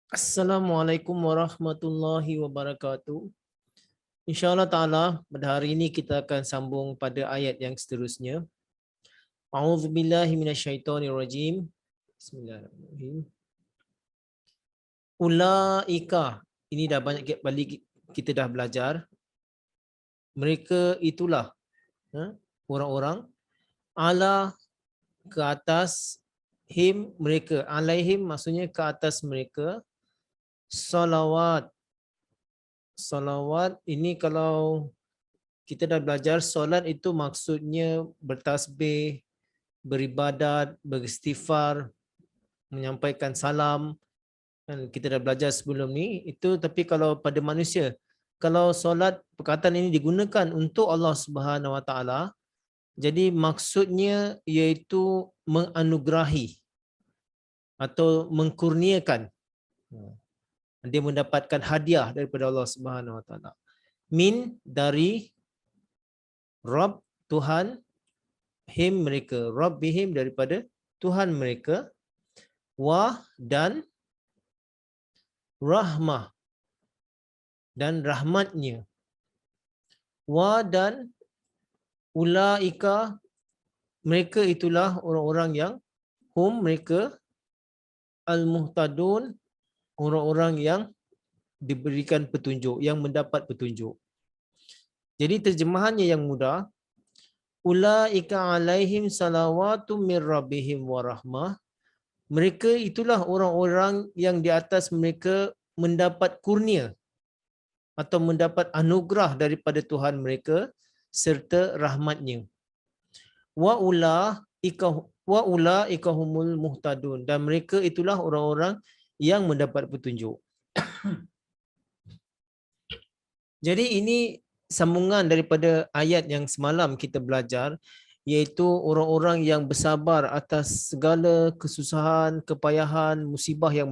Assalamualaikum warahmatullahi wabarakatuh. InsyaAllah ta'ala pada hari ini kita akan sambung pada ayat yang seterusnya. A'udzubillahi minasyaitonirrajim. Bismillahirrahmanirrahim. Ulaika. Ini dah banyak kali kita dah belajar. Mereka itulah orang-orang ala ke atas him mereka. Alaihim maksudnya ke atas mereka. Salawat. Salawat ini kalau kita dah belajar solat itu maksudnya bertasbih, beribadat, beristighfar, menyampaikan salam. Kan kita dah belajar sebelum ni itu, tapi kalau pada manusia, kalau solat perkataan ini digunakan untuk Allah Subhanahu Wa Taala, jadi maksudnya iaitu menganugerahi atau mengkurniakan. Dia mendapatkan hadiah daripada Allah Subhanahu Wa Taala. Min dari Rabb Tuhan, him mereka, Rabbihim daripada Tuhan mereka, wa dan rahmah dan rahmatnya, wa dan ulaika mereka itulah orang-orang yang hum mereka al-muhtadun orang-orang yang diberikan petunjuk, yang mendapat petunjuk. Jadi terjemahannya yang mudah, ulaika alaihim salawatum mir rabbihim wa rahmah. Mereka itulah orang-orang yang di atas mereka mendapat kurnia atau mendapat anugerah daripada Tuhan mereka serta rahmatnya. Wa ulaika humul muhtadun, dan mereka itulah orang-orang yang mendapat petunjuk. Jadi ini sambungan daripada ayat yang semalam kita belajar, iaitu orang-orang yang bersabar atas segala kesusahan, kepayahan, musibah yang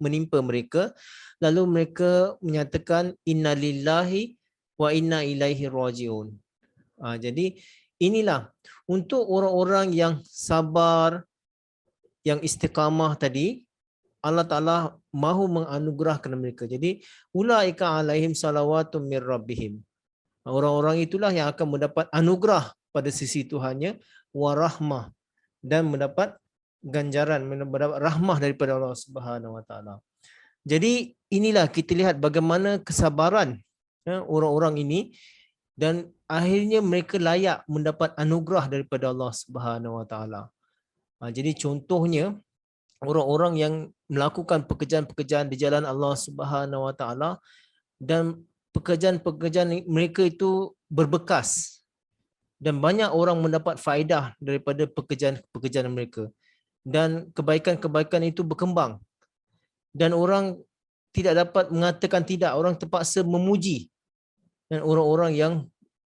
menimpa mereka, lalu mereka menyatakan innalillahi wa inna ilaihi rajiun. Jadi inilah untuk orang-orang yang sabar, yang istiqamah tadi, Allah Ta'ala mahu menganugerahkan mereka. Jadi ulaika alaihim salawatum mir rabbihim. Orang-orang itulah yang akan mendapat anugerah pada sisi Tuhannya, wa rahmah, dan mendapat ganjaran, mendapat rahmah daripada Allah Subhanahu Wa Taala. Jadi inilah kita lihat bagaimana kesabaran orang-orang ini, dan akhirnya mereka layak mendapat anugerah daripada Allah Subhanahu Wa Taala. Jadi contohnya orang-orang yang melakukan pekerjaan-pekerjaan di jalan Allah Subhanahu Wa Taala, dan pekerjaan-pekerjaan mereka itu berbekas, dan banyak orang mendapat faedah daripada pekerjaan-pekerjaan mereka, dan kebaikan-kebaikan itu berkembang, dan orang tidak dapat mengatakan tidak, orang terpaksa memuji dan orang-orang yang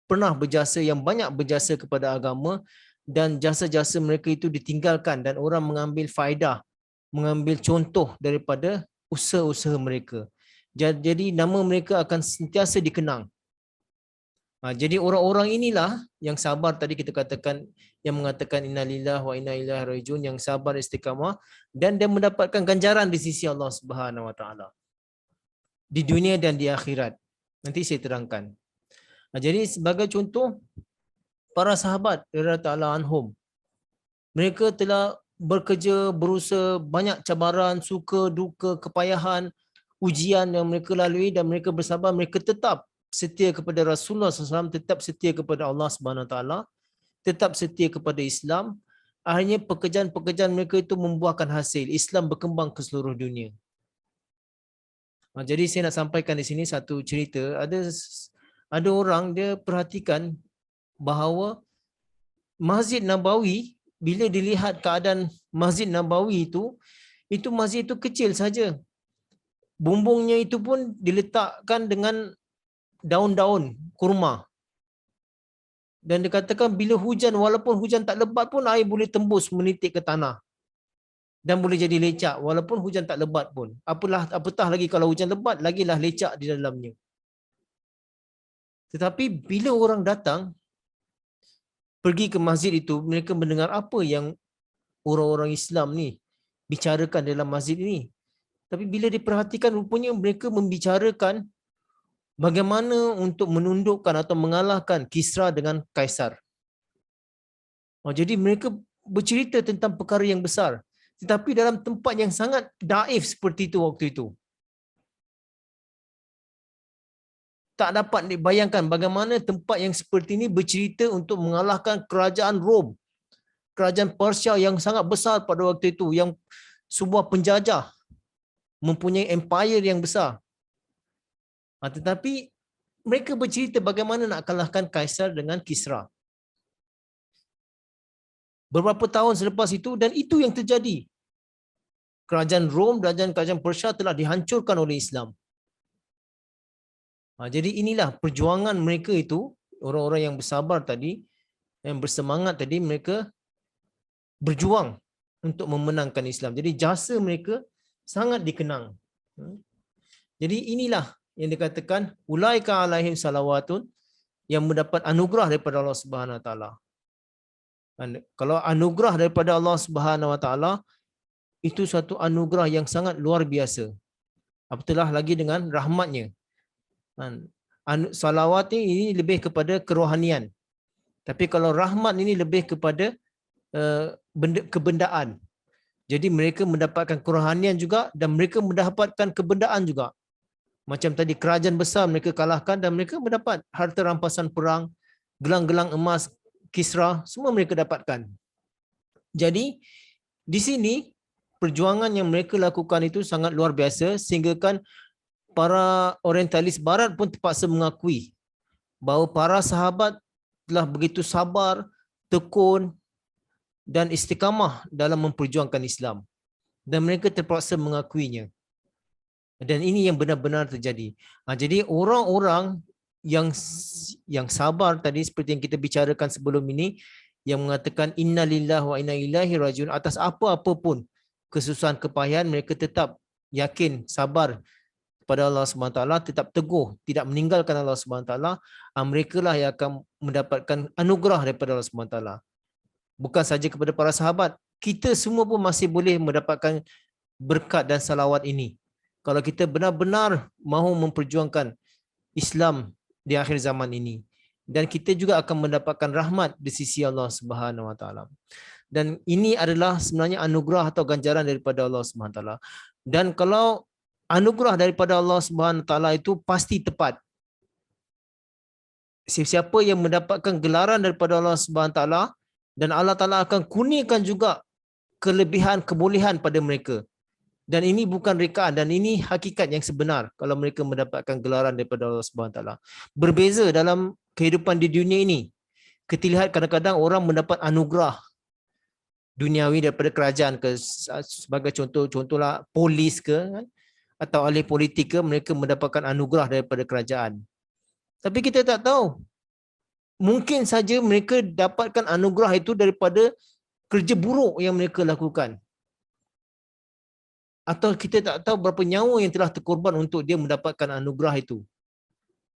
pernah berjasa, yang banyak berjasa kepada agama, dan jasa-jasa mereka itu ditinggalkan dan orang mengambil faedah, mengambil contoh daripada usaha-usaha mereka. Jadi nama mereka akan sentiasa dikenang. Jadi orang-orang inilah yang sabar tadi kita katakan, yang mengatakan innalillahi wa inna ilaihi rajiun, yang sabar istiqamah, dan dia mendapatkan ganjaran di sisi Allah Subhanahu Wa Taala di dunia dan di akhirat. Nanti saya terangkan. Jadi sebagai contoh, para sahabat radhiyallahu anhum, mereka telah bekerja, berusaha, banyak cabaran, suka, duka, kepayahan, ujian yang mereka lalui, dan mereka bersabar, mereka tetap setia kepada Rasulullah SAW, tetap setia kepada Allah SWT, tetap setia kepada Islam. Akhirnya pekerjaan-pekerjaan mereka itu membuahkan hasil. Islam berkembang ke seluruh dunia. Jadi saya nak sampaikan di sini satu cerita. Ada orang dia perhatikan bahawa Masjid Nabawi, bila dilihat keadaan Masjid Nabawi itu masjid itu kecil saja. Bumbungnya itu pun diletakkan dengan daun-daun kurma. Dan dikatakan bila hujan, walaupun hujan tak lebat pun, air boleh tembus menitik ke tanah. Dan boleh jadi lecak walaupun hujan tak lebat pun. Apatah lagi kalau hujan lebat, lagilah lecak di dalamnya. Tetapi bila orang datang, pergi ke masjid itu, mereka mendengar apa yang orang-orang Islam ni bicarakan dalam masjid ini. Tapi bila diperhatikan, rupanya mereka membicarakan bagaimana untuk menundukkan atau mengalahkan Kisra dengan Kaisar. Jadi mereka bercerita tentang perkara yang besar. Tetapi dalam tempat yang sangat daif seperti itu waktu itu. Tak dapat dibayangkan bagaimana tempat yang seperti ini bercerita untuk mengalahkan kerajaan Rom. Kerajaan Persia yang sangat besar pada waktu itu. Yang sebuah penjajah. Mempunyai empire yang besar. Tetapi mereka bercerita bagaimana nak kalahkan Kaisar dengan Kisra. Beberapa tahun selepas itu, dan itu yang terjadi. Kerajaan Rom dan kerajaan Persia telah dihancurkan oleh Islam. Jadi inilah perjuangan mereka itu, orang-orang yang bersabar tadi, yang bersemangat tadi, mereka berjuang untuk memenangkan Islam. Jadi jasa mereka sangat dikenang. Jadi inilah yang dikatakan ulaika alaihim salawatun, yang mendapat anugerah daripada Allah Subhanahu Wa Taala. Kalau anugerah daripada Allah Subhanahu Wa Taala, itu satu anugerah yang sangat luar biasa. Apatah lagi dengan rahmatnya. Salawat ini lebih kepada kerohanian. Tapi kalau rahmat ini lebih kepada kebendaan. Jadi mereka mendapatkan kerohanian juga dan mereka mendapatkan kebendaan juga. Macam tadi kerajaan besar mereka kalahkan dan mereka mendapat harta rampasan perang, gelang-gelang emas Kisra, semua mereka dapatkan. Jadi di sini perjuangan yang mereka lakukan itu sangat luar biasa sehingga kan para orientalis barat pun terpaksa mengakui bahawa para sahabat telah begitu sabar, tekun dan istiqamah dalam memperjuangkan Islam. Dan mereka terpaksa mengakuinya. Dan ini yang benar-benar terjadi. Jadi orang-orang yang sabar tadi seperti yang kita bicarakan sebelum ini, yang mengatakan innalillahi wa inna ilaihi rajiun, atas apa-apa pun kesusahan kepayahan mereka tetap yakin, sabar kepada Allah SWT, tetap teguh, tidak meninggalkan Allah SWT, mereka lah yang akan mendapatkan anugerah daripada Allah SWT. Bukan saja kepada para sahabat, kita semua pun masih boleh mendapatkan berkat dan salawat ini. Kalau kita benar-benar mahu memperjuangkan Islam di akhir zaman ini. Dan kita juga akan mendapatkan rahmat di sisi Allah Subhanahu Wa Taala. Dan ini adalah sebenarnya anugerah atau ganjaran daripada Allah Subhanahu Wa Taala. Dan kalau anugerah daripada Allah Subhanahu Wa Taala itu pasti tepat. Siapa yang mendapatkan gelaran daripada Allah Subhanahu Wa Taala, dan Allah Taala akan kurniakan juga kelebihan kebolehan pada mereka. Dan ini bukan rekaan, dan ini hakikat yang sebenar kalau mereka mendapatkan gelaran daripada Allah Subhanahu Wa Taala. Berbeza dalam kehidupan di dunia ini. Kita lihat kadang-kadang orang mendapat anugerah duniawi daripada kerajaan ke, sebagai contohlah polis ke, atau ahli politik ke, mereka mendapatkan anugerah daripada kerajaan. Tapi kita tak tahu. Mungkin saja mereka dapatkan anugerah itu daripada kerja buruk yang mereka lakukan. Atau kita tak tahu berapa nyawa yang telah terkorban untuk dia mendapatkan anugerah itu.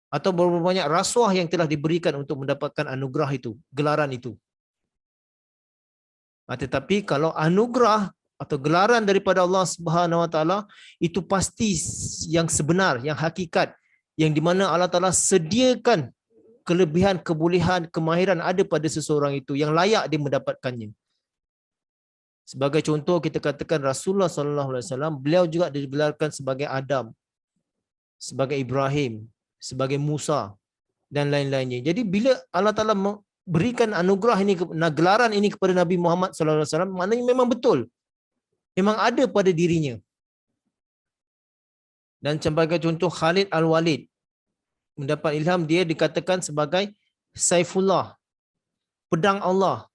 Atau berapa banyak rasuah yang telah diberikan untuk mendapatkan anugerah itu, gelaran itu. Tetapi kalau anugerah atau gelaran daripada Allah Subhanahu Wa Taala, itu pasti yang sebenar, yang hakikat, yang di mana Allah Taala sediakan kelebihan, kebolehan, kemahiran ada pada seseorang itu yang layak dia mendapatkannya. Sebagai contoh kita katakan Rasulullah SAW, beliau juga digelarkan sebagai Adam, sebagai Ibrahim, sebagai Musa dan lain-lainnya. Jadi bila Allah Taala berikan anugerah ini, gelaran ini kepada Nabi Muhammad SAW, maknanya memang betul, memang ada pada dirinya. Dan sebagai contoh Khalid Al-Walid mendapat ilham, dia dikatakan sebagai Saifullah, pedang Allah.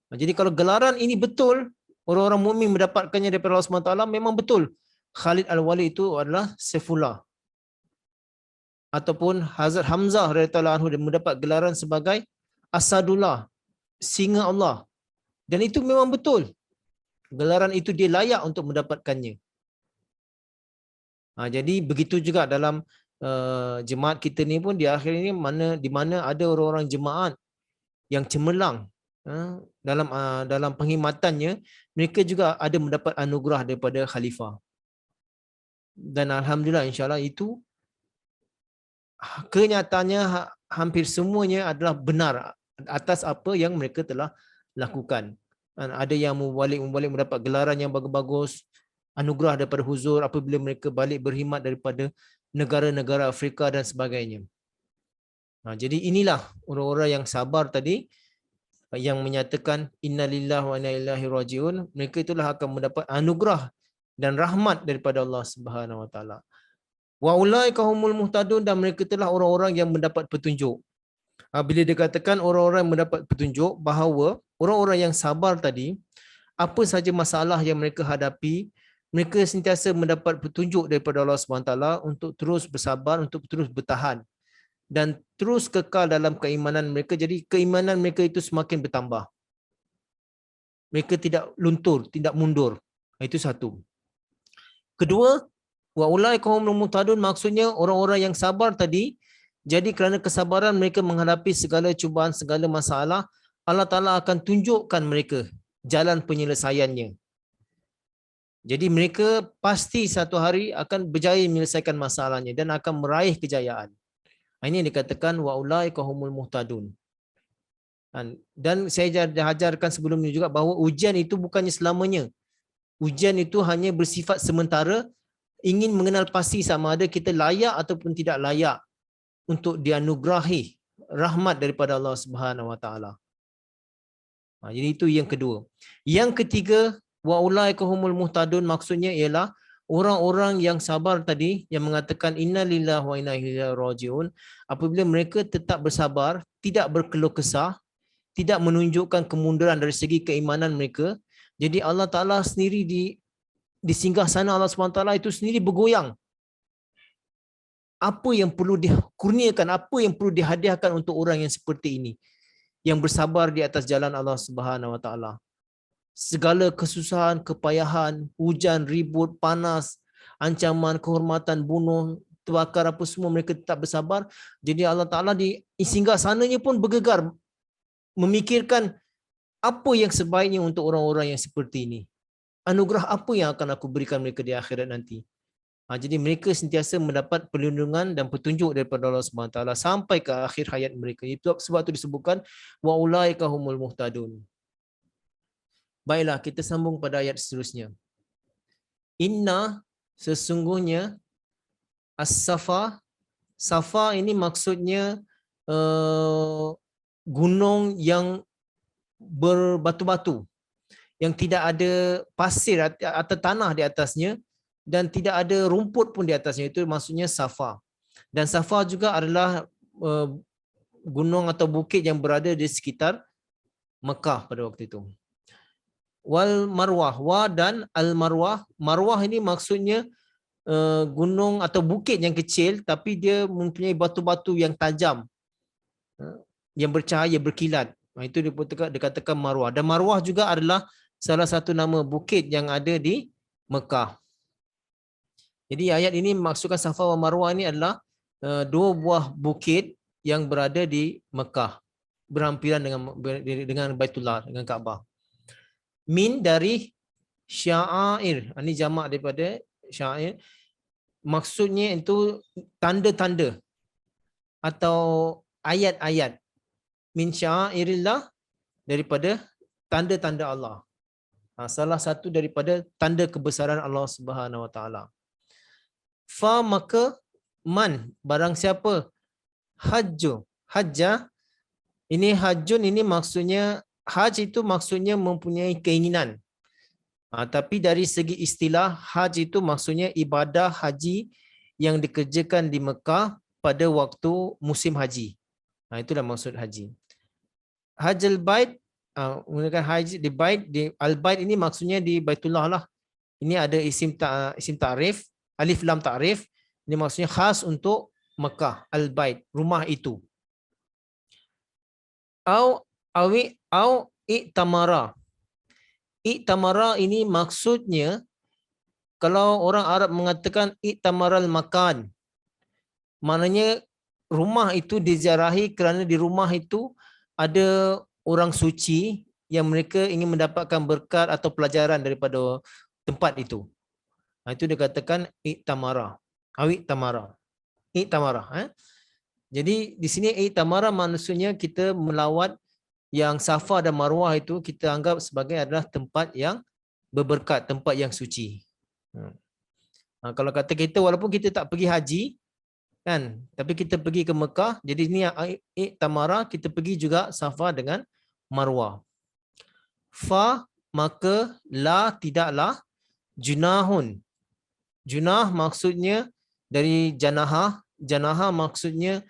Jadi kalau gelaran ini betul, orang-orang mukmin mendapatkannya daripada Allah SWT, memang betul Khalid Al-Walid itu adalah Saifullah. Ataupun Hazrat Hamzah radhiyallahu anhu dia mendapat gelaran sebagai Asadullah, singa Allah. Dan itu memang betul. Gelaran itu dia layak untuk mendapatkannya. Jadi begitu juga dalam jemaat kita ni pun di akhir ini, di mana ada orang-orang jemaat yang cemerlang dalam penghikmatannya, mereka juga ada mendapat anugerah daripada khalifah. Dan alhamdulillah insya-Allah itu kenyataannya hampir semuanya adalah benar atas apa yang mereka telah lakukan. Dan ada yang membalik mendapat gelaran yang bagus-bagus, anugerah daripada huzur apabila mereka balik berkhidmat daripada negara-negara Afrika dan sebagainya. Jadi inilah orang-orang yang sabar tadi yang menyatakan innalillahi wa inna ilaihi rajiun, mereka itulah akan mendapat anugerah dan rahmat daripada Allah Subhanahu wa taala. Wa ulaika humul muhtadun, dan mereka itulah orang-orang yang mendapat petunjuk. Bila dikatakan orang-orang yang mendapat petunjuk, bahawa orang-orang yang sabar tadi, apa saja masalah yang mereka hadapi, mereka sentiasa mendapat petunjuk daripada Allah SWT untuk terus bersabar, untuk terus bertahan dan terus kekal dalam keimanan mereka. Jadi keimanan mereka itu semakin bertambah. Mereka tidak luntur, tidak mundur. Itu satu. Kedua, wa ulaika humul muhtadun, maksudnya orang-orang yang sabar tadi, jadi kerana kesabaran mereka menghadapi segala cubaan, segala masalah, Allah Ta'ala akan tunjukkan mereka jalan penyelesaiannya. Jadi mereka pasti satu hari akan berjaya menyelesaikan masalahnya dan akan meraih kejayaan. Ini yang dikatakan wa ulaika humul muhtadun. Dan saya dah ajarkan sebelum ini juga bahawa ujian itu bukannya selamanya. Ujian itu hanya bersifat sementara, ingin mengenal pasti sama ada kita layak ataupun tidak layak untuk dianugerahi rahmat daripada Allah Subhanahu wa taala. Jadi itu yang kedua. Yang ketiga, wa ulaika humul muhtadun, maksudnya ialah orang-orang yang sabar tadi yang mengatakan innalillahi wa inna ilaihi rajiun, apabila mereka tetap bersabar, tidak berkeluh kesah, tidak menunjukkan kemunduran dari segi keimanan mereka, jadi Allah Ta'ala sendiri di singgah sana Allah SWT itu sendiri bergoyang. Apa yang perlu dikurniakan, apa yang perlu dihadiahkan untuk orang yang seperti ini, yang bersabar di atas jalan Allah Subhanahu Wa Ta'ala. Segala kesusahan, kepayahan, hujan, ribut, panas, ancaman, kehormatan, bunuh, terbakar, apa semua, mereka tetap bersabar. Jadi Allah Ta'ala di singgah sananya pun bergegar memikirkan apa yang sebaiknya untuk orang-orang yang seperti ini. Anugerah apa yang akan aku berikan mereka di akhirat nanti. Jadi mereka sentiasa mendapat perlindungan dan petunjuk daripada Allah SWT sampai ke akhir hayat mereka. Itu sebab itu disebutkan wa ulaika humul muhtadun. Baiklah, kita sambung pada ayat seterusnya. Inna, sesungguhnya, as-safa, safa ini maksudnya gunung yang berbatu-batu, yang tidak ada pasir atau tanah di atasnya dan tidak ada rumput pun di atasnya, itu maksudnya safa. Dan safa juga adalah gunung atau bukit yang berada di sekitar Mekah pada waktu itu. Wal marwah, wa dan al marwah. Marwah ini maksudnya gunung atau bukit yang kecil tapi dia mempunyai batu-batu yang tajam, yang bercahaya, berkilat. Itu dikatakan marwah. Dan marwah juga adalah salah satu nama bukit yang ada di Mekah. Jadi ayat ini maksudkan Safa wa Marwah ini adalah dua buah bukit yang berada di Mekah, berhampiran dengan Baitullah, dengan Kaabah. Min dari sya'air, ini jamak daripada sya'air, maksudnya itu tanda-tanda atau ayat-ayat. Min sya'airillah, daripada tanda-tanda Allah. Salah satu daripada tanda kebesaran Allah Subhanahu Wa Taala. Fa, maka, man, barang siapa, hajja, ini hajjun ini maksudnya, haj itu maksudnya mempunyai keinginan. Tapi dari segi istilah, haj itu maksudnya ibadah haji yang dikerjakan di Mekah pada waktu musim haji. Itulah maksud haji. Hajjal bait, menggunakan haji di bait, di al-bait ini maksudnya di Baitullah lah. Ini ada isim ta'rif, alif lam ta'rif, ini maksudnya khas untuk Mekah, al-bait, rumah itu. Au i'tamara. I'tamara ini maksudnya, kalau orang Arab mengatakan i'tamaral makan, maknanya rumah itu diziarahi kerana di rumah itu ada orang suci yang mereka ingin mendapatkan berkat atau pelajaran daripada tempat itu. Itu dikatakan i'tamara. Awik tamara. I'tamara. Jadi di sini i'tamara maksudnya kita melawat yang Safa dan Marwah itu kita anggap sebagai adalah tempat yang berberkat, tempat yang suci. Kalau kata kita walaupun kita tak pergi haji kan, tapi kita pergi ke Mekah, jadi ini i'tamara, kita pergi juga Safa dengan Marwah. Fa maka la tidaklah, junahun. Junah maksudnya dari janaha. Janaha maksudnya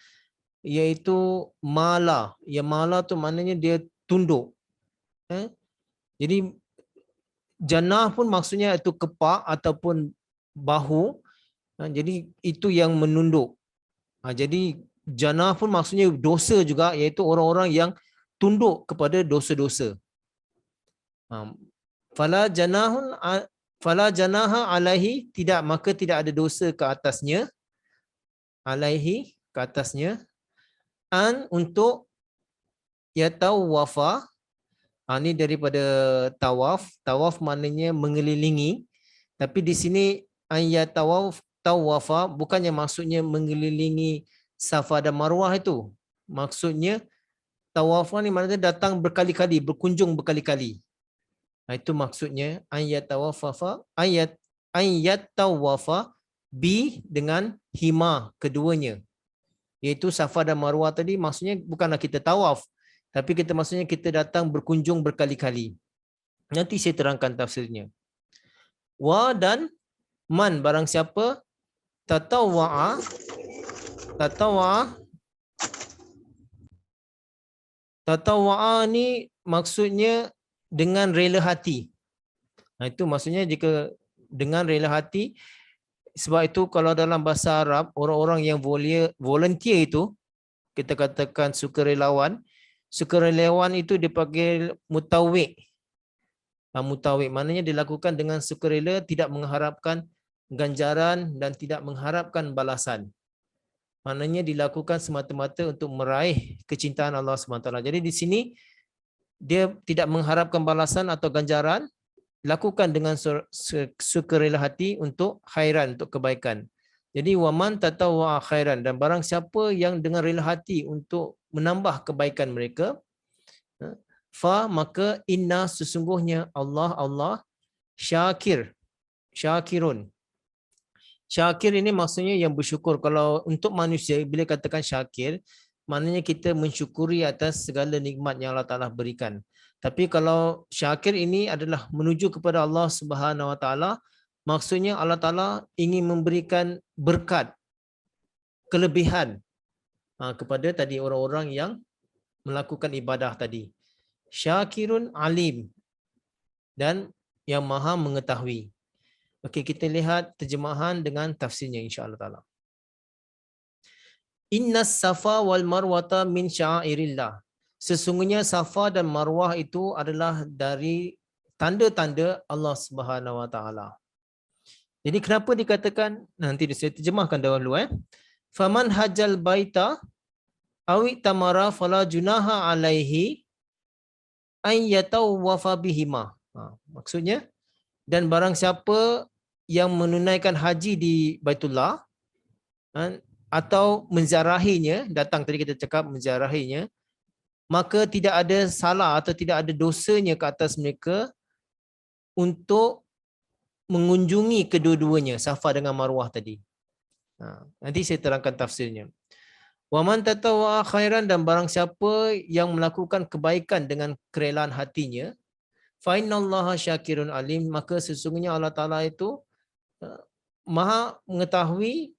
iaitu mala. Ya mala tu maknanya dia tunduk. Jadi janah pun maksudnya itu kepak ataupun bahu. Jadi itu yang menunduk. Jadi janah pun maksudnya dosa juga, iaitu orang-orang yang tunduk kepada dosa-dosa. Fala janaha alaihi, tidak, maka tidak ada dosa ke atasnya. Alaihi, ke atasnya. An, untuk yatawafa. Ini daripada tawaf. Tawaf maknanya mengelilingi. Tapi di sini tawafa bukannya maksudnya mengelilingi Safa dan Marwah itu. Maksudnya tawaf ni maknanya datang berkali-kali, berkunjung berkali-kali. Itu maksudnya ayat tawafa bi dengan hima keduanya. Iaitu Safa dan Marwah tadi maksudnya bukanlah kita tawaf, tapi kita maksudnya kita datang berkunjung berkali-kali. Nanti saya terangkan tafsirnya. Wa dan man, barang siapa tatawwa'a. Tatawwa'a ni maksudnya dengan rela hati. Itu maksudnya jika dengan rela hati. Sebab itu kalau dalam bahasa Arab, orang-orang yang volunteer itu, kita katakan sukarelawan. Sukarelawan itu dipanggil mutawwi'. Mutawwi' maknanya dilakukan dengan sukarela, tidak mengharapkan ganjaran dan tidak mengharapkan balasan. Maknanya dilakukan semata-mata untuk meraih kecintaan Allah SWT. Jadi di sini dia tidak mengharapkan balasan atau ganjaran, lakukan dengan sukarela hati untuk khairan, untuk kebaikan. Jadi waman tatawwa khairan, dan barang siapa yang dengan rela hati untuk menambah kebaikan mereka, fa maka inna, sesungguhnya Allah syakirun. Syakir ini maksudnya yang bersyukur. Kalau untuk manusia bila katakan syakir, maknanya kita mensyukuri atas segala nikmat yang Allah Taala berikan. Tapi kalau syakir ini adalah menuju kepada Allah Subhanahu Wa Taala, maksudnya Allah Taala ingin memberikan berkat, kelebihan kepada tadi orang-orang yang melakukan ibadah tadi. Syakirun alim, dan yang maha mengetahui. Okey, kita lihat terjemahan dengan tafsirnya insya-Allah taala. Innas safa wal marwata min sya'airillah. Sesungguhnya Safa dan Marwah itu adalah dari tanda-tanda Allah Subhanahu Wa Taala. Jadi kenapa dikatakan, nanti saya terjemahkan dahulu. Faman hajjal baita awi tamara fala junaha alaihi ay yatawwafa bihima. Maksudnya, dan barang siapa yang menunaikan haji di Baitullah atau menziarahinya, datang tadi kita cakap menziarahinya, maka tidak ada salah atau tidak ada dosanya ke atas mereka untuk mengunjungi kedua-duanya, Safa dengan Marwah tadi. Nanti saya terangkan tafsirnya. Waman tatawwa khairan, dan barang siapa yang melakukan kebaikan dengan kerelaan hatinya, fa innallaha syakirun alim, maka sesungguhnya Allah Taala itu maha mengetahui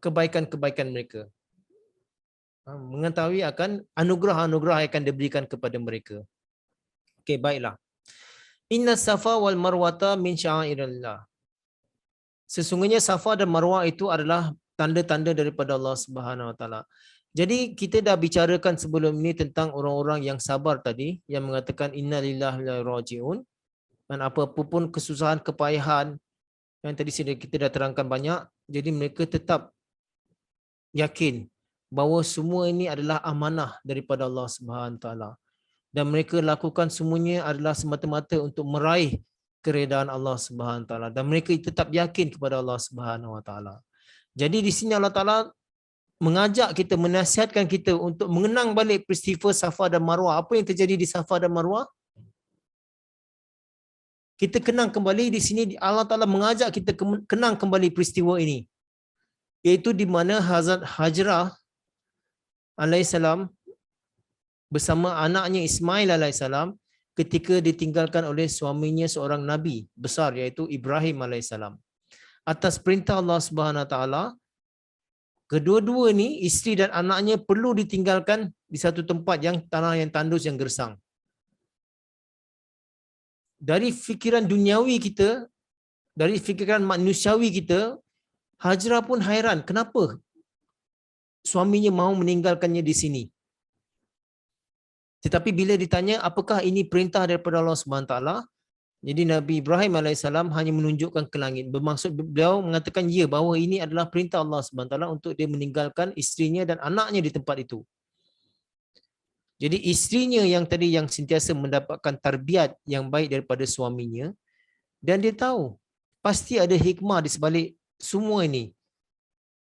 kebaikan-kebaikan mereka. Mengetahui akan anugerah-anugerah yang akan diberikan kepada mereka. Okey, baiklah. Inna safa wal marwata min sya'airillah. Sesungguhnya Safa dan Marwah itu adalah tanda-tanda daripada Allah Subhanahu Wa Taala. Jadi kita dah bicarakan sebelum ini tentang orang-orang yang sabar tadi, yang mengatakan innalillahi wa inna ilaihi raji'un. Dan apa-apa pun kesusahan, kepayahan yang tadi kita dah terangkan banyak, jadi mereka tetap yakin bahawa semua ini adalah amanah daripada Allah Subhanahu Wa Taala. Dan mereka lakukan semuanya adalah semata-mata untuk meraih keredaan Allah Subhanahu Wa Taala dan mereka tetap yakin kepada Allah Subhanahu Wa Taala. Jadi di sini Allah Taala mengajak kita, menasihatkan kita untuk mengenang balik peristiwa Safa dan Marwah. Apa yang terjadi di Safa dan Marwah? Kita kenang kembali di sini, Allah Taala mengajak kita kenang kembali peristiwa ini. Iaitu di mana Hazrat Hajrah alaihissalam bersama anaknya Ismail alaihissalam ketika ditinggalkan oleh suaminya seorang nabi besar iaitu Ibrahim alaihissalam. Atas perintah Allah Subhanahu Wa Taala, kedua-dua ni isteri dan anaknya perlu ditinggalkan di satu tempat yang tanah yang tandus yang gersang. Dari fikiran duniawi kita, dari fikiran manusiawi kita, Hajrah pun hairan kenapa suaminya mahu meninggalkannya di sini. Tetapi bila ditanya apakah ini perintah daripada Allah Subhanahu Taala, jadi Nabi Ibrahim alaihissalam hanya menunjukkan ke langit. Bermaksud beliau mengatakan ya bahawa ini adalah perintah Allah Subhanahu Taala untuk dia meninggalkan isterinya dan anaknya di tempat itu. Jadi isterinya yang tadi yang sentiasa mendapatkan tarbiat yang baik daripada suaminya dan dia tahu pasti ada hikmah di sebalik semua ini.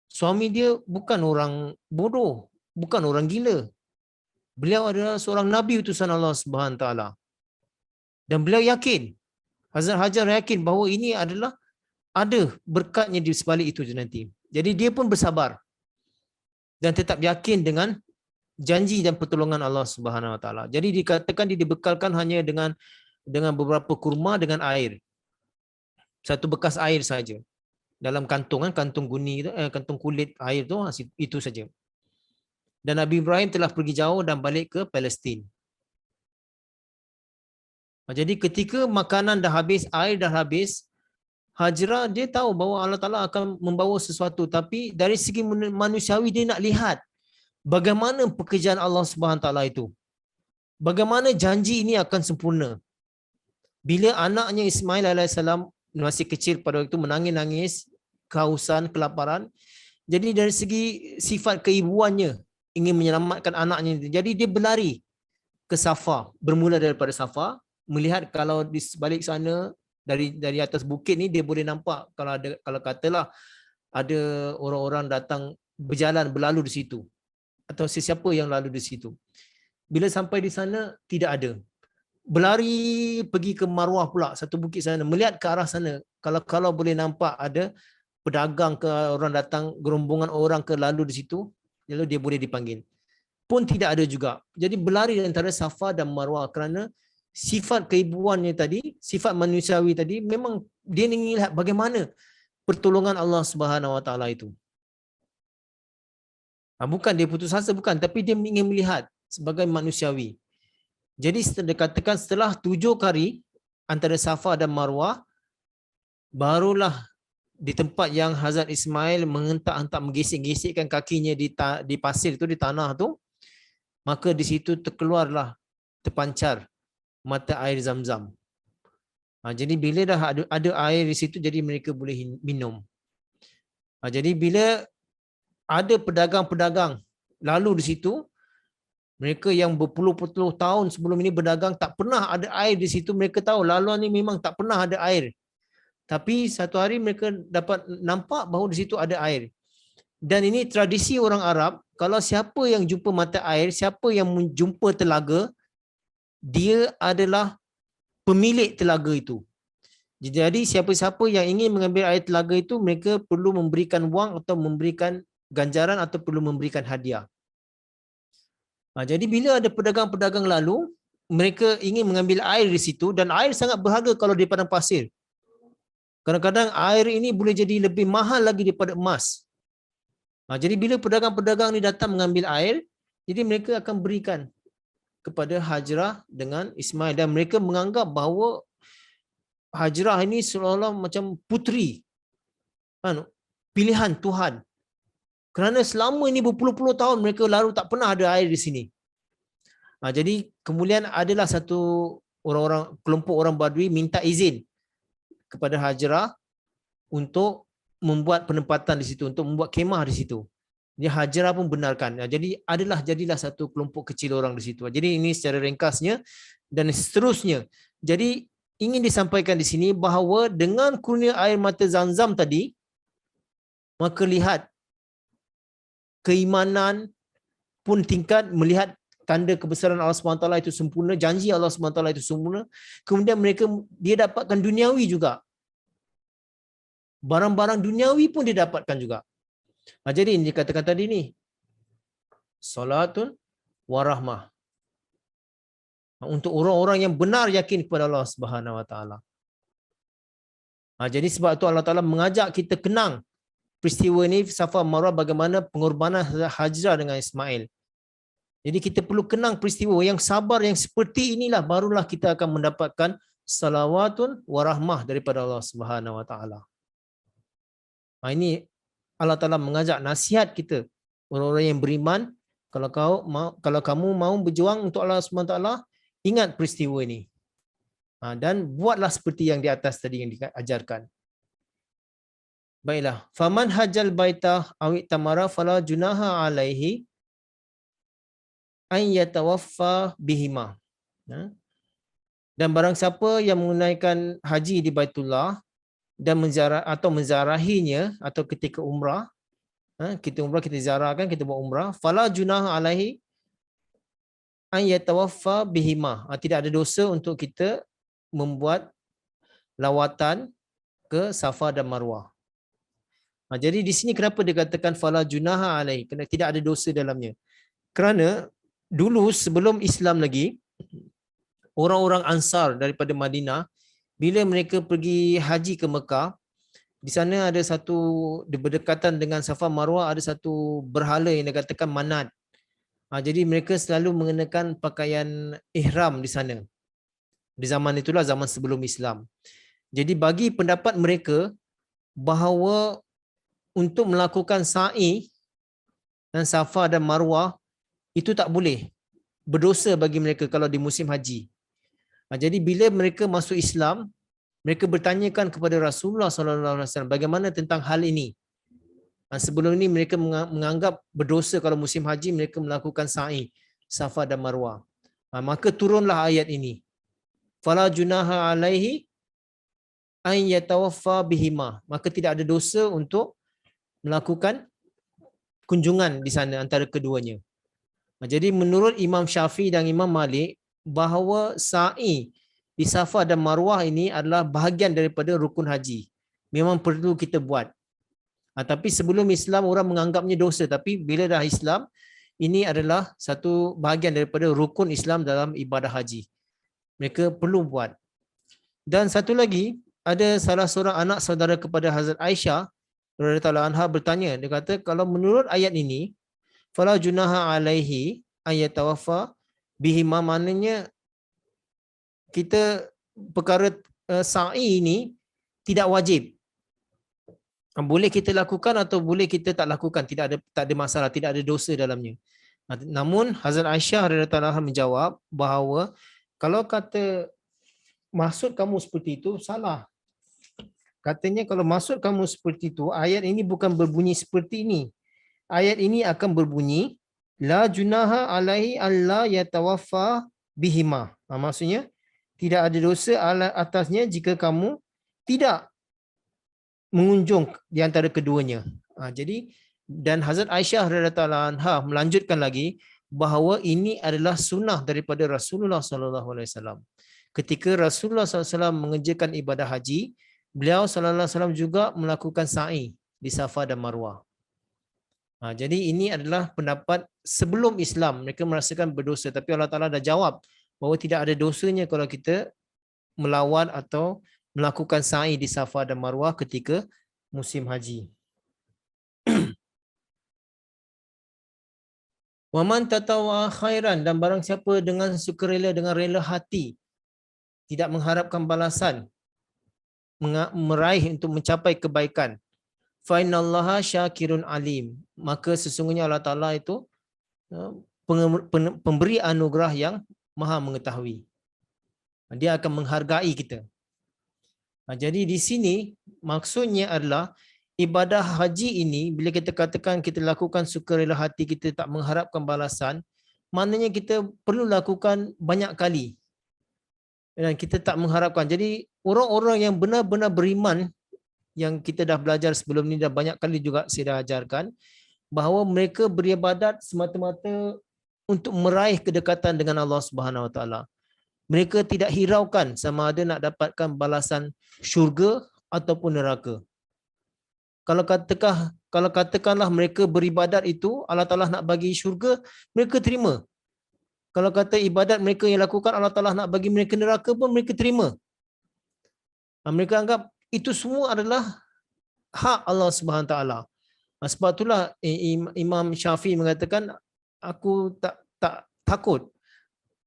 Suami dia bukan orang bodoh, bukan orang gila. Beliau adalah seorang nabi utusan Allah Subhanahu Taala. Dan beliau yakin, Hazrat Hajar yakin bahawa ini adalah ada berkatnya di sebalik itu nanti. Jadi dia pun bersabar dan tetap yakin dengan janji dan pertolongan Allah Subhanahu Wa Taala. Jadi dikatakan dia dibekalkan hanya dengan beberapa kurma dengan air. Satu bekas air saja. Dalam kantung kan, kantung guni tu, kantung kulit air tu itu saja. Dan Nabi Ibrahim telah pergi jauh dan balik ke Palestin. Jadi ketika makanan dah habis, air dah habis, Hajrah dia tahu bahawa Allah Taala akan membawa sesuatu, tapi dari segi manusiawi dia nak lihat bagaimana pekerjaan Allah Subhanahu Taala itu. Bagaimana janji ini akan sempurna. Bila anaknya Ismail alaihissalam masih kecil pada waktu itu menangis-nangis, kehausan, kelaparan. Jadi dari segi sifat keibuannya ingin menyelamatkan anaknya. Jadi dia berlari ke Safa, bermula daripada Safa, melihat kalau di sebalik sana dari atas bukit ni dia boleh nampak kalau katalah ada orang-orang datang berjalan berlalu di situ atau sesiapa yang lalu di situ. Bila sampai di sana tidak ada. Berlari pergi ke Marwah pula, satu bukit sana, melihat ke arah sana. Kalau boleh nampak ada pedagang ke orang datang, gerombongan orang ke lalu di situ, lalu dia boleh dipanggil. Pun tidak ada juga. Jadi berlari antara Safa dan Marwah kerana sifat keibuannya tadi, sifat manusiawi tadi, memang dia ingin lihat bagaimana pertolongan Allah Subhanahu Wa Taala itu. Bukan dia putus asa, bukan, tapi dia ingin melihat sebagai manusiawi. Jadi dikatakan setelah 7 kali antara Safa dan Marwah, barulah di tempat yang Hazrat Ismail menghentak-hentak menggesek-gesekkan kakinya di pasir tu, di tanah tu, maka di situ terkeluarlah, terpancar mata air Zam-Zam. Jadi bila dah ada air di situ, jadi mereka boleh minum. Jadi bila ada pedagang-pedagang lalu di situ, mereka yang berpuluh-puluh tahun sebelum ini berdagang tak pernah ada air di situ. Mereka tahu laluan ni memang tak pernah ada air. Tapi satu hari mereka dapat nampak bahawa di situ ada air. Dan ini tradisi orang Arab, kalau siapa yang jumpa mata air, siapa yang menjumpa telaga, dia adalah pemilik telaga itu. Jadi siapa-siapa yang ingin mengambil air telaga itu, mereka perlu memberikan wang atau memberikan ganjaran atau perlu memberikan hadiah. Jadi bila ada pedagang-pedagang lalu, mereka ingin mengambil air di situ dan air sangat berharga kalau di padang pasir. Kadang-kadang air ini boleh jadi lebih mahal lagi daripada emas. Jadi bila pedagang-pedagang ni datang mengambil air, jadi mereka akan berikan kepada Hajrah dengan Ismail dan mereka menganggap bahawa Hajrah ini seolah-olah macam puteri, pilihan Tuhan. Kerana selama ini berpuluh-puluh tahun mereka lalu tak pernah ada air di sini. Jadi kemudian adalah satu kelompok orang Badui minta izin kepada Hajrah untuk membuat penempatan di situ, untuk membuat kemah di situ. Jadi Hajrah pun benarkan. Jadilah satu kelompok kecil orang di situ. Jadi ini secara ringkasnya dan seterusnya. Jadi ingin disampaikan di sini bahawa dengan kurnia air mata Zamzam tadi, maka lihat keimanan pun tingkat, melihat tanda kebesaran Allah SWT itu sempurna, janji Allah SWT itu sempurna. Kemudian dia dapatkan duniawi juga. Barang-barang duniawi pun dia dapatkan juga. Jadi ini dikatakan tadi ni, salatun warahmah. Untuk orang-orang yang benar yakin kepada Allah Subhanahu Wa Taala. Jadi sebab itu Allah Taala mengajak kita kenang peristiwa ini Safa Marwah, bagaimana pengorbanan Hajrah dengan Ismail. Jadi kita perlu kenang peristiwa yang sabar yang seperti inilah, barulah kita akan mendapatkan salawatun warahmah daripada Allah Subhanahu Wa Taala. Ini Allah Taala mengajak, nasihat kita orang-orang yang beriman, kalau kamu mau berjuang untuk Allah Subhanahu Wa Taala, ingat peristiwa ini. Dan buatlah seperti yang di atas tadi yang diajarkan. Baiklah, faman hajjal baita aw tamara fala junaha alaihi an yatawaffa bihima. Dan barang siapa yang menunaikan haji di Baitullah dan menzarahinya atau ketika umrah, kita umrah, kita ziarahkan, kita buat umrah, fala junaha alaihi an yatawaffa bihima. Tidak ada dosa untuk kita membuat lawatan ke Safa dan Marwah. Jadi di sini kenapa dikatakan fala junaha alaihi? Kerana tidak ada dosa dalamnya. Kerana dulu sebelum Islam lagi, orang-orang Ansar daripada Madinah, bila mereka pergi haji ke Mekah, di sana ada satu, berdekatan dengan Safa Marwah, ada satu berhala yang dikatakan Manat. Jadi mereka selalu mengenakan pakaian ihram di sana. Di zaman itulah, zaman sebelum Islam. Jadi bagi pendapat mereka bahawa untuk melakukan sa'i dan Safa dan Marwah itu tak boleh, berdosa bagi mereka kalau di musim haji. Jadi bila mereka masuk Islam, mereka bertanyakan kepada Rasulullah SAW bagaimana tentang hal ini. Sebelum ini mereka menganggap berdosa kalau musim haji mereka melakukan sa'i Safa dan Marwah. Maka turunlah ayat ini. Fala junaha alaihi an yatawaffa bihima. Maka tidak ada dosa untuk melakukan kunjungan di sana antara keduanya. Jadi menurut Imam Syafi'i dan Imam Malik, bahawa sa'i di Safa dan Marwah ini adalah bahagian daripada rukun haji. Memang perlu kita buat. Tapi sebelum Islam orang menganggapnya dosa, tapi bila dah Islam, ini adalah satu bahagian daripada rukun Islam dalam ibadah haji. Mereka perlu buat. Dan satu lagi, ada salah seorang anak saudara kepada Hazrat Aisyah radhiyallahu anha bertanya, dia kata kalau menurut ayat ini fala junaha alaihi ayatawaffa bihima, maknanya kita perkara sa'i ini tidak wajib. Boleh kita lakukan atau boleh kita tak lakukan, tak ada masalah, tidak ada dosa dalamnya. Namun Hazrat Aisyah radhiyallahu anha menjawab bahawa kalau kata maksud kamu seperti itu, salah. Katanya kalau maksud kamu seperti itu, ayat ini bukan berbunyi seperti ini. Ayat ini akan berbunyi la junaha alaihi alla yatawaffa bihima. Maksudnya tidak ada dosa atasnya jika kamu tidak mengunjung di antara keduanya. Jadi dan Hazrat Aisyah radhiyallahu anha melanjutkan lagi bahawa ini adalah sunnah daripada Rasulullah sallallahu alaihi wasallam. Ketika Rasulullah sallallahu alaihi wasallam mengerjakan ibadah haji, beliau sallallahu alaihi wasallam juga melakukan sa'i di Safa dan Marwah. Jadi ini adalah pendapat sebelum Islam, mereka merasakan berdosa, tapi Allah Taala dah jawab bahawa tidak ada dosanya kalau kita melawat atau melakukan sa'i di Safa dan Marwah ketika musim haji. Waman tatawwa khairan, dan barang siapa dengan sukarela, dengan rela hati, tidak mengharapkan balasan, meraih untuk mencapai kebaikan, fa innallaha syakirun alim, maka sesungguhnya Allah Taala itu pemberi anugerah yang maha mengetahui. Dia akan menghargai kita. Jadi di sini maksudnya adalah ibadah haji ini, bila kita katakan kita lakukan sukarela hati, kita tak mengharapkan balasan, maknanya kita perlu lakukan banyak kali. Dan kita tak mengharapkan. Jadi orang-orang yang benar-benar beriman yang kita dah belajar sebelum ni, dah banyak kali juga saya dah ajarkan, bahawa mereka beribadat semata-mata untuk meraih kedekatan dengan Allah Subhanahu Wa Taala. Mereka tidak hiraukan sama ada nak dapatkan balasan syurga ataupun neraka. Kalau katakanlah mereka beribadat itu Allah Taala nak bagi syurga, mereka terima. Kalau kata ibadat mereka yang lakukan Allah Taala nak bagi mereka neraka pun mereka terima. Mereka anggap itu semua adalah hak Allah Subhanahu Taala. Sebab itulah Imam Syafi'i mengatakan, aku tak takut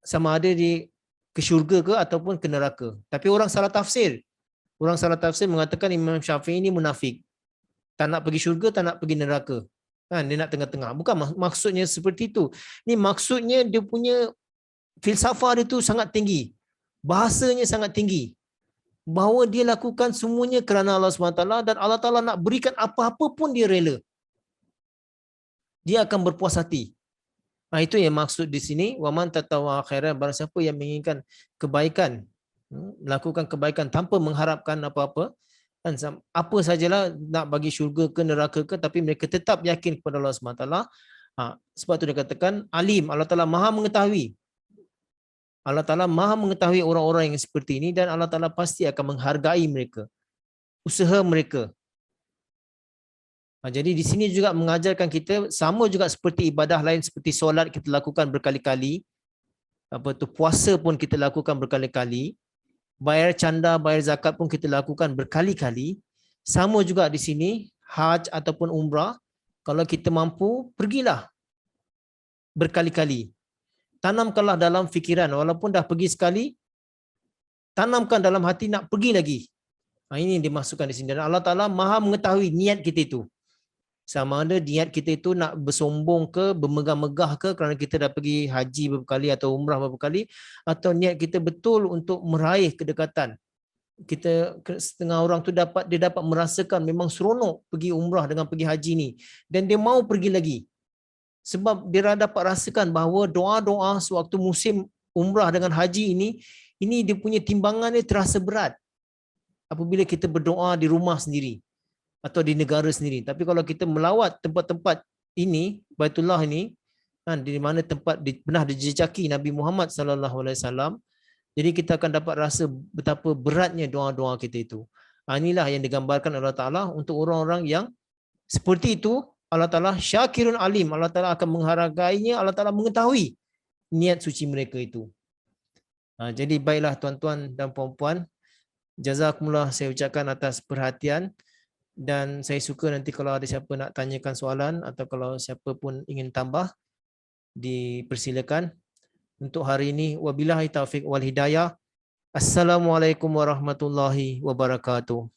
sama ada di ke syurga ke ataupun ke neraka. Tapi orang salah tafsir. Orang salah tafsir mengatakan Imam Syafi'i ini munafik. Tak nak pergi syurga, tak nak pergi neraka. Kan, dia nak tengah-tengah. Bukan maksudnya seperti itu. Ni maksudnya dia punya filsafah dia tu sangat tinggi. Bahasanya sangat tinggi. Bahawa dia lakukan semuanya kerana Allah SWT dan Allah Ta'ala nak berikan apa-apa pun dia rela. Dia akan berpuas hati. Itu yang maksud di sini. Waman tatawa khairan, barang siapa yang menginginkan kebaikan, melakukan kebaikan tanpa mengharapkan apa-apa, dan apa sajalah nak bagi syurga ke neraka ke, tapi mereka tetap yakin kepada Allah SWT. Sebab tu dia katakan alim, Allah Ta'ala maha mengetahui. Allah Ta'ala maha mengetahui orang-orang yang seperti ini dan Allah Ta'ala pasti akan menghargai mereka, usaha mereka. Jadi di sini juga mengajarkan kita sama juga seperti ibadah lain, seperti solat kita lakukan berkali-kali, puasa pun kita lakukan berkali-kali, bayar canda, bayar zakat pun kita lakukan berkali-kali. Sama juga di sini haj ataupun umrah, kalau kita mampu pergilah berkali-kali. Tanamkanlah dalam fikiran, walaupun dah pergi sekali, tanamkan dalam hati nak pergi lagi. Ini yang dimasukkan di sini. Dan Allah Ta'ala maha mengetahui niat kita itu. Sama ada niat kita itu nak bersombong ke, bermegah-megah ke kerana kita dah pergi haji beberapa kali atau umrah beberapa kali, atau niat kita betul untuk meraih kedekatan. Kita setengah orang tu dia dapat merasakan memang seronok pergi umrah dengan pergi haji ni, dan dia mau pergi lagi. Sebab dia dapat rasakan bahawa doa-doa sewaktu musim umrah dengan haji ini dia punya timbangan dia terasa berat apabila kita berdoa di rumah sendiri atau di negara sendiri. Tapi kalau kita melawat tempat-tempat ini, Baitullah ini, di mana tempat pernah dijejaki Nabi Muhammad SAW, jadi kita akan dapat rasa betapa beratnya doa-doa kita itu. Inilah yang digambarkan Allah Ta'ala untuk orang-orang yang seperti itu. Allah Ta'ala syakirun alim, Allah Ta'ala akan menghargainya, Allah Ta'ala mengetahui niat suci mereka itu. Jadi baiklah tuan-tuan dan puan-puan, jazakumullah saya ucapkan atas perhatian. Dan saya suka nanti kalau ada siapa nak tanyakan soalan atau kalau siapa pun ingin tambah, dipersilakan. Untuk hari ini, wabillahi taufiq wal hidayah. Assalamualaikum warahmatullahi wabarakatuh.